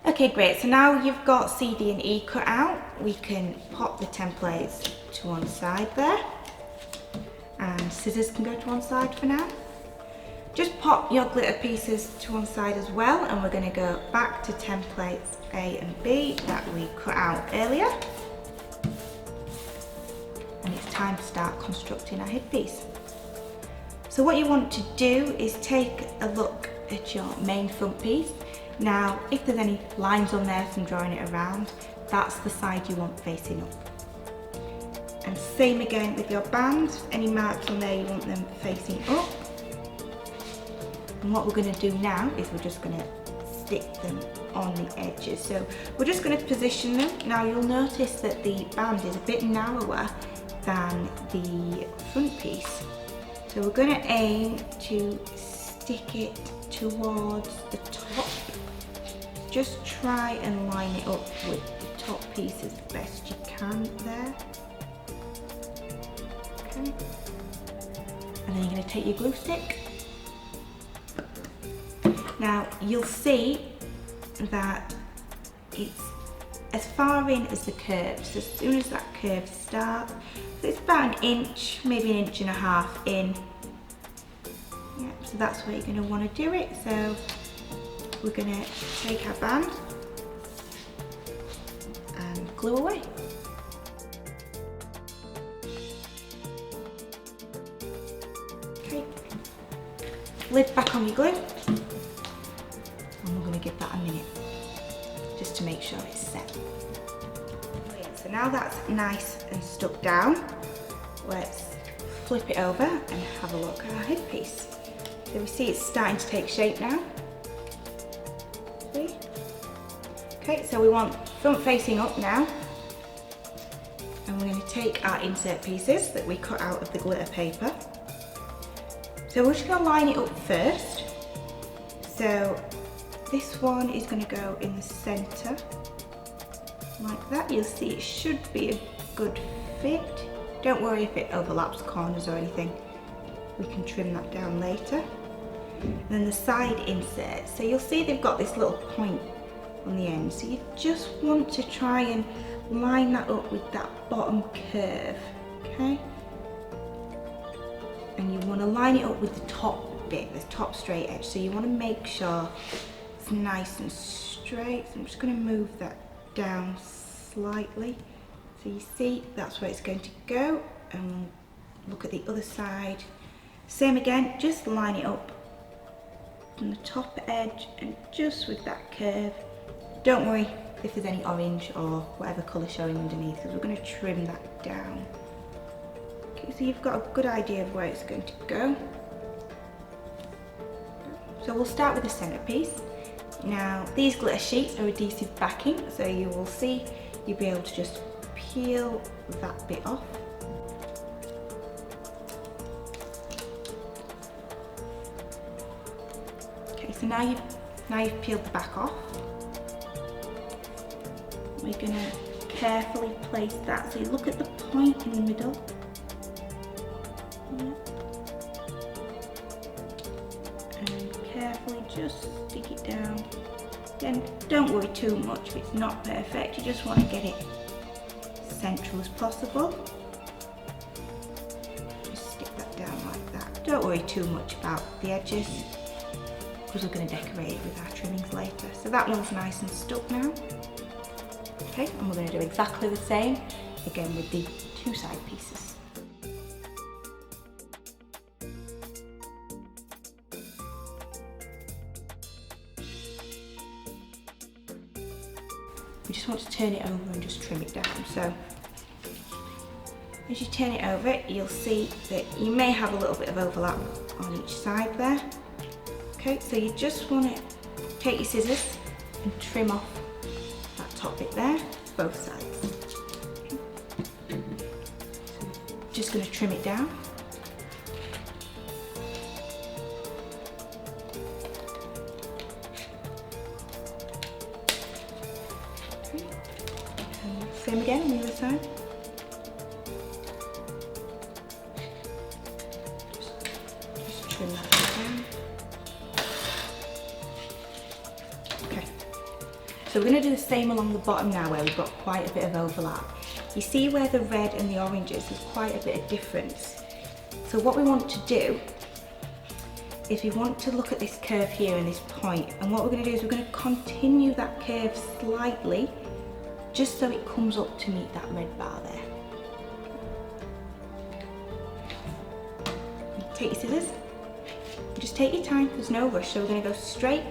Okay, great. So now you've got C, D and E cut out, we can pop the templates to one side there. And scissors can go to one side for now. Just pop your glitter pieces to one side as well, and we're going to go back to templates A and B that we cut out earlier. And it's time to start constructing our headpiece. So what you want to do is take a look at your main front piece. Now, if there's any lines on there from drawing it around, that's the side you want facing up. And same again with your band, any marks on there you want them facing up. And what we're going to do now is we're just going to stick them on the edges. So we're just going to position them. Now you'll notice that the band is a bit narrower than the front piece. So we're going to aim to stick it towards the top. Just try and line it up with the top piece as best you can there. Okay. And then you're going to take your glue stick. Now you'll see that it's as far in as the curves. So as soon as that curve starts, so it's about an inch, maybe an inch and a half in. Yeah, so that's where you're going to want to do it. So we're going to take our band and glue away. Okay, lid back on your glue, and we're going to give that a minute just to make sure it's set. So now that's nice and stuck down, let's flip it over and have a look at our headpiece. So we see it's starting to take shape now. See? Okay, so we want front facing up now, and we're going to take our insert pieces that we cut out of the glitter paper. So we're just going to line it up first. So this one is going to go in the centre like that. You'll see it should be a good fit. Don't worry if it overlaps corners or anything, we can trim that down later. And then the side inserts, so you'll see they've got this little point on the end, so you just want to try and line that up with that bottom curve, okay? And you want to line it up with the top bit, the top straight edge, so you want to make sure it's nice and straight. So I'm just going to move that down slightly, so you see that's where it's going to go. And look at the other side, same again, just line it up on the top edge and just with that curve. Don't worry if there's any orange or whatever colour showing underneath, because we're going to trim that down. Okay, so you've got a good idea of where it's going to go. So we'll start with the centrepiece. Now these glitter sheets are adhesive backing, so you will see you'll be able to just peel that bit off. Okay, so now you've peeled the back off. We're going to carefully place that, so you look at the point in the middle. Yeah. And carefully just stick it down. Again, don't worry too much if it's not perfect, you just want to get it central as possible. Just stick that down like that. Don't worry too much about the edges, because we're going to decorate it with our trimmings later. So that one's nice and stuck now. Okay, and we're going to do exactly the same again with the two side pieces. We just want to turn it over and just trim it down. So as you turn it over, you'll see that you may have a little bit of overlap on each side there. Okay, so you just want to take your scissors and trim off that top bit there, both sides. Okay. Just going to trim it down. Okay. And same again on the other side. Just trim that down. Okay. So we're going to do the same along the bottom now where we've got quite a bit of overlap. You see where the red and the orange is, there's quite a bit of difference. So what we want to do is we want to look at this curve here and this point, and what we're going to do is we're going to continue that curve slightly just so it comes up to meet that red bar there. Take your scissors, just take your time, there's no rush, so we're going to go straight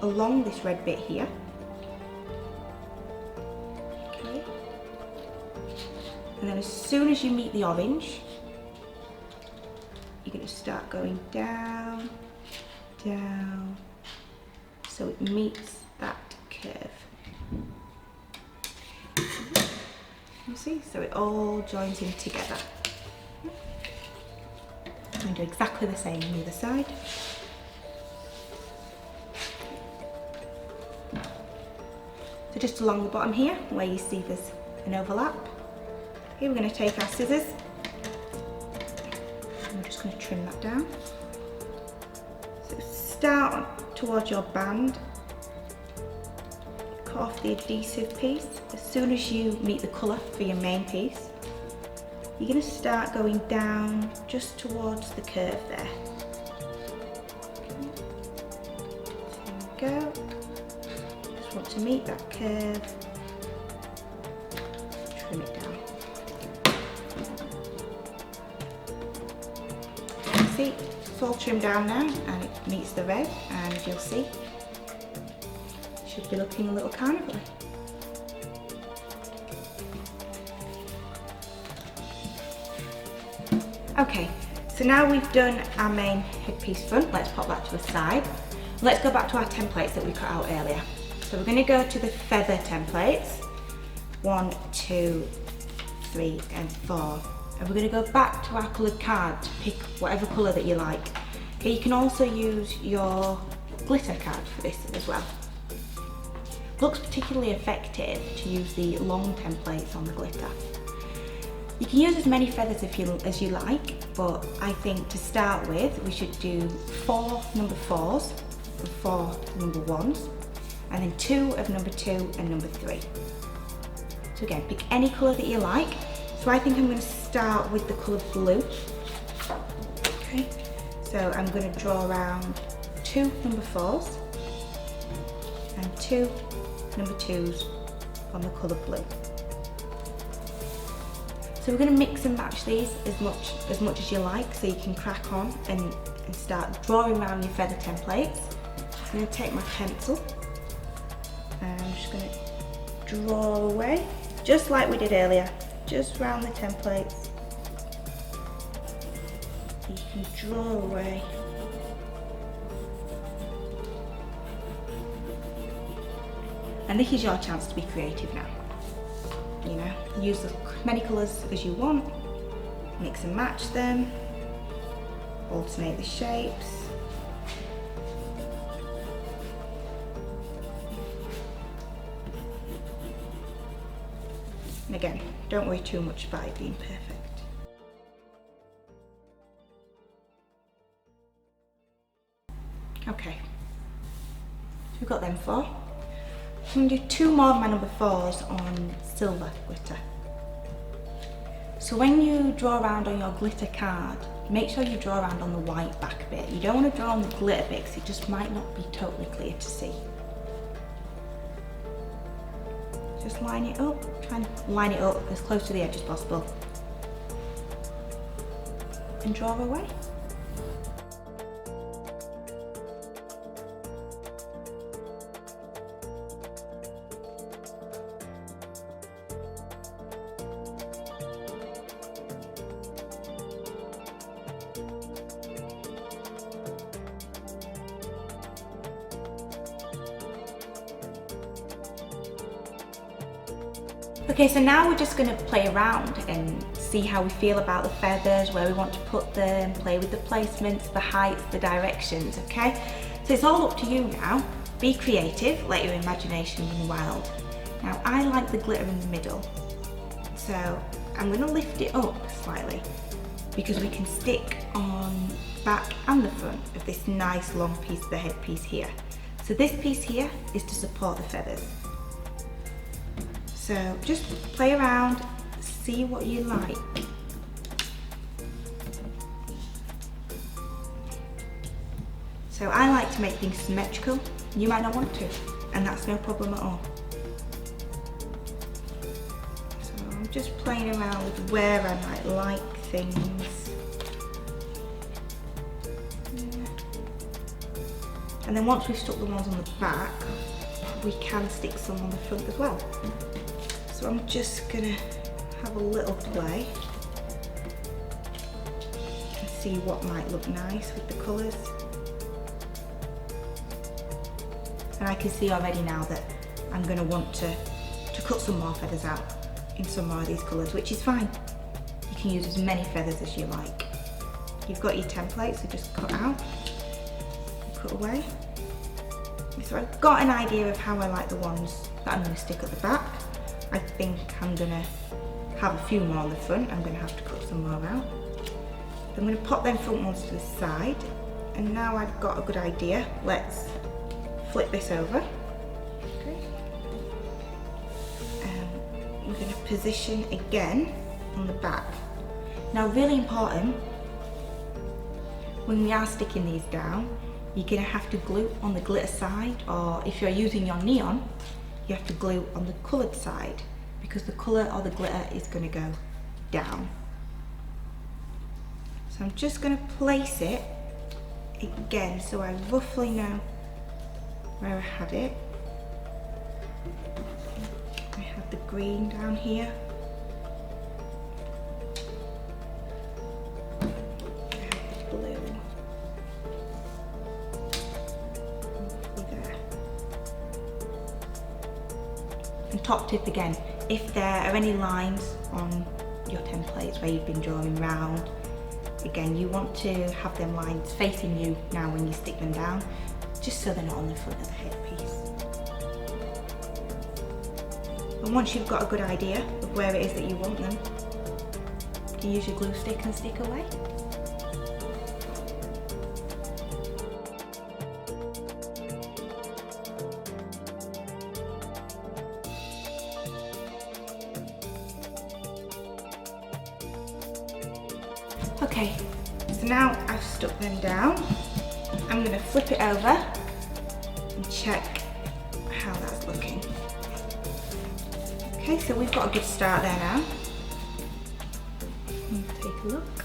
along this red bit here. Okay. And then as soon as you meet the orange, you're going to start going down, down, so it meets that curve. You see, so it all joins in together. I'm going to do exactly the same on the other side. So just along the bottom here, where you see there's an overlap, here we're going to take our scissors, and we're just going to trim that down. So start towards your band, cut off the adhesive piece. As soon as you meet the colour for your main piece, you're going to start going down just towards the curve there. There we go. Just want to meet that curve, trim it down. See, it's all trimmed down now and it meets the red, and you'll see it should be looking a little carnival-y. Okay, so now we've done our main headpiece front, let's pop that to the side. Let's go back to our templates that we cut out earlier. So we're going to go to the feather templates, 1, 2, 3 and 4. And we're going to go back to our coloured card to pick whatever colour that you like. Okay, you can also use your glitter card for this as well. Looks particularly effective to use the long templates on the glitter. You can use as many feathers as you like, but I think to start with we should do 4 number 4s and 4 number 1s, and then 2 of number 2 and number 3. So again, pick any colour that you like. So I think I'm going to start with the colour blue. Okay, so I'm going to draw around 2 number 4s and 2 number 2s on the colour blue. So we're going to mix and match these as much as you like, so you can crack on and start drawing around your feather templates. I'm going to take my pencil and I'm just going to draw away, just like we did earlier, just round the templates. You can draw away. And this is your chance to be creative now. You know, use as many colours as you want, mix and match them, alternate the shapes. And again, don't worry too much about it being perfect. Okay, so we've got them 4. I'm going to do 2 more of my number 4s on silver glitter. So when you draw around on your glitter card, make sure you draw around on the white back bit. You don't want to draw on the glitter bit because it just might not be totally clear to see. Just line it up, try and line it up as close to the edge as possible. And draw away. Okay, so now we're just going to play around and see how we feel about the feathers, where we want to put them, play with the placements, the heights, the directions, okay? So it's all up to you now. Be creative, let your imagination run wild. Now I like the glitter in the middle, so I'm going to lift it up slightly because we can stick on the back and the front of this nice long piece of the headpiece here. So this piece here is to support the feathers. So just play around, see what you like. So I like to make things symmetrical. You might not want to, and that's no problem at all. So I'm just playing around with where I might like things. Yeah. And then once we've stuck the ones on the back, we can stick some on the front as well. So I'm just gonna have a little play and see what might look nice with the colours. And I can see already now that I'm going to want to cut some more feathers out in some more of these colours, which is fine. You can use as many feathers as you like. You've got your template, so just cut out, cut away. So I've got an idea of how I like the ones that I'm going to stick at the back. I think I'm going to have a few more on the front. I'm going to have to cut some more out. I'm going to pop them front ones to the side. And now I've got a good idea. Let's flip this over. Okay. We're going to position again on the back. Now, really important, when we are sticking these down, you're going to have to glue on the glitter side, or if you're using your neon, you have to glue on the coloured side, because the colour or the glitter is going to go down. So I'm just going to place it again so I roughly know where I had it. I had the green down here. I had the blue. Roughly there. And top tip again, if there are any lines on your templates where you've been drawing round, again, you want to have them lines facing you now when you stick them down, just so they're not on the front of the headpiece. And once you've got a good idea of where it is that you want them, you can use your glue stick and stick away. Okay, so now I've stuck them down. I'm going to flip it over and check how that's looking. Okay, so we've got a good start there now. Take a look.